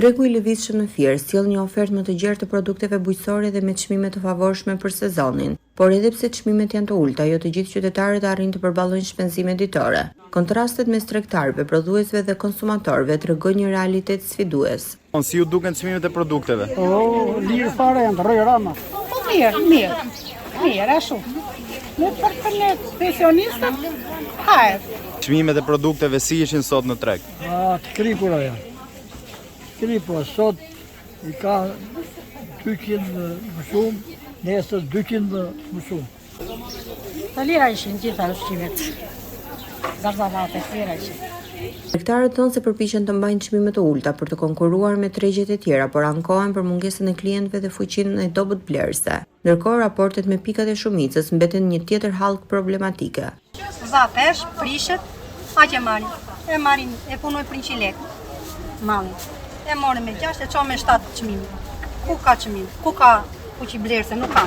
Tregu i lëvizshëm në Fier sjell një ofertë më të gjerë të produkteve bujqësore dhe me çmime të favorshme për sezonin, por edhe pse çmimet janë të ulta, jo të gjithë qytetarët arrin të përballojnë shpenzime ditore. Kontrastet mes tregtarëve, prodhuesve dhe konsumatorëve tregojnë një realitet sfidues. Si ju duken çmimet e produkteve? Lirë fare janë të rrojrama. Mirë, ashtu. Për ne pensionistët, hajt. Çmimet e produkteve si ishin sot në treg? Të kripura janë. Po sot i ka 200 më shumë, nesër 200 më shumë. Të lira ishin gjitha ushqimet. Zarzavate, të lira ishin. Tregtarët thonë se përpiqen të mbajnë çmime të ulta për të konkuruar me tregjet e tjera, por ankohen për mungesën e klientëve dhe fuqinë e dobët blerëse. Ndërkohë, raportet me pikat e shumicës mbeten një tjetër hallk problematike. Zapesh, prishet, aq e marrin, e punoj për 100 lekë. Mallin. E morën me 6, e çon me 7 çmim. Ku ka çmim? Ku që blerëse nuk ka.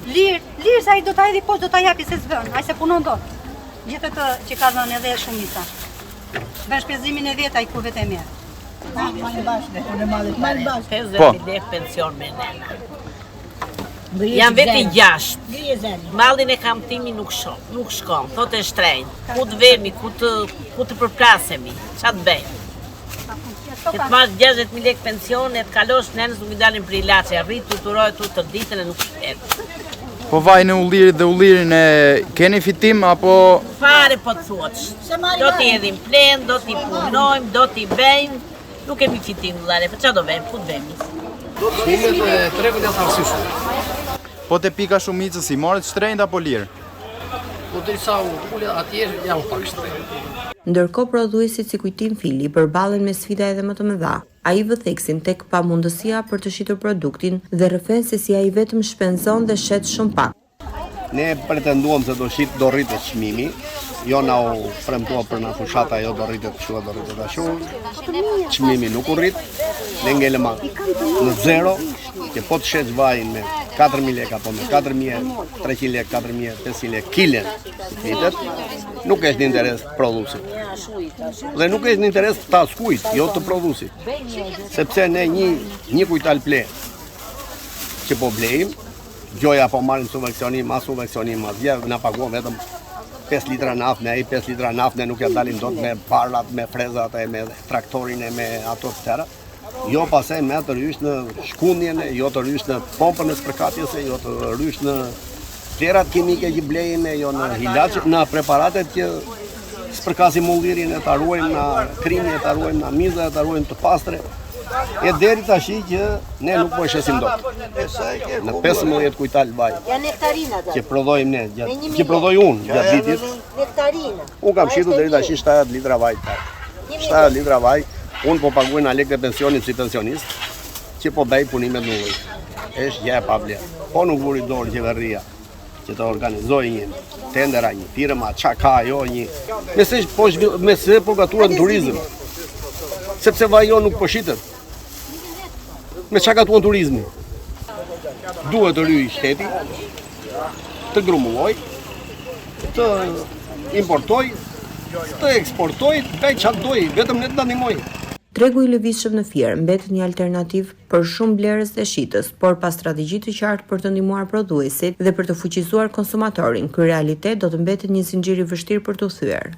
Lirë sa ai do ta hedhi poshtë, do ta japi se s'vën, ai se punon dot. Gjithë ato që ka dhënë edhe shumica. Bën shpenzimin e vet ai ku vetë merr. Po. Pension me nena. Jam vetë 6. Mallin e kam timi nuk shkon, thotë e shtrenjtë. Ku të vemi, ku të përplasemi, ç'a të bëjmë? Që të marrë 60.000 lekë pensione, të kalosh nenës nuk i dalin për ilaçe, arrit të turojë të ditën e nuk shtet. Po vajnë e ullirit dhe ullirin e keni fitim apo? Fare po të thuaç. Do t'i edhim plen, do t'i punojmë, do t'i bëjmë, nuk kemi fitim vëllare, për ç'a do bëjmë, ku të bëjmë? Çmimet e tregut janë arsyeshme. Po te pika shumicës i morët shtrenjtë apo lirë? Po derisa ulë atje janë pak shtrenjtë. Ndërkohë prodhuesit si Kujtim Fili përballen me sfida edhe më të mëdha. Ai vë theksin tek pamundësia për të shitur produktin dhe rrëfen se si ai vetëm shpenzon dhe shet shumë pak. Ne pretenduam se do rritet çmimi, jo na u premtua për na fushata, jo do rritet kështu, do rritet ashtu. Çmimi nuk u rrit. Ne ngelëm në zero, që po të shet vajin me 4.000 lekë apo me 4.300 lekë, 4.500 lekë kilen, fitet, nuk është në interes prodhuesit. Dhe nuk është në interes të askujt, jo të prodhuesit. Sepse ne një kujtal ple që po blejim, gjoja po marrim subvencionim, as vjen, na paguon vetëm 5 litra naftë, me ai 5 litra naftë ne nuk ja dalim dot me parlat, me frezat e me traktorin e me ato të tjera. Jo pasaj me të rysh në shkundjen, jo të rysh në pompën e spërkatjes, jo të rysh në tjerat kimike që blejnë, jo në hilaç, në preparatet që spërkasim mullirin, e të ruajmë në krimi, e të ruajmë në miza, e të ruajmë të pastre. E deri tashi që ne nuk po e shesim dot. Në 15 kujtal vaj që prodhojmë ne, që prodhoj unë gjatë vitit, unë kam shitur deri tashi 70 litra vaj. 70 litra vaj. Unë po paguaj në lekë e pensionit si pensionist, që po bëj punimet në ujë. Është gjë e pavlerë. Po nuk vuri dorë qeveria që të organizoj një tendera, një firma, çka ka ajo një. Me se po gatuhet në turizëm. Sepse vajo nuk po shitet. Me çka gatuhet turizmi? Duhet të ryej shteti, të grumulloj, të importoj, të eksportoj, të bëj çfarë doj, vetëm ne të ndihmoj. Tregu i lëvizshëm në Fier mbetet një alternativë për shumë blerës dhe shitës, por pas strategji të qartë për të ndihmuar prodhuesit dhe për të fuqizuar konsumatorin, ky realitet do të mbetet një zinxhir i vështirë për t'u thyer.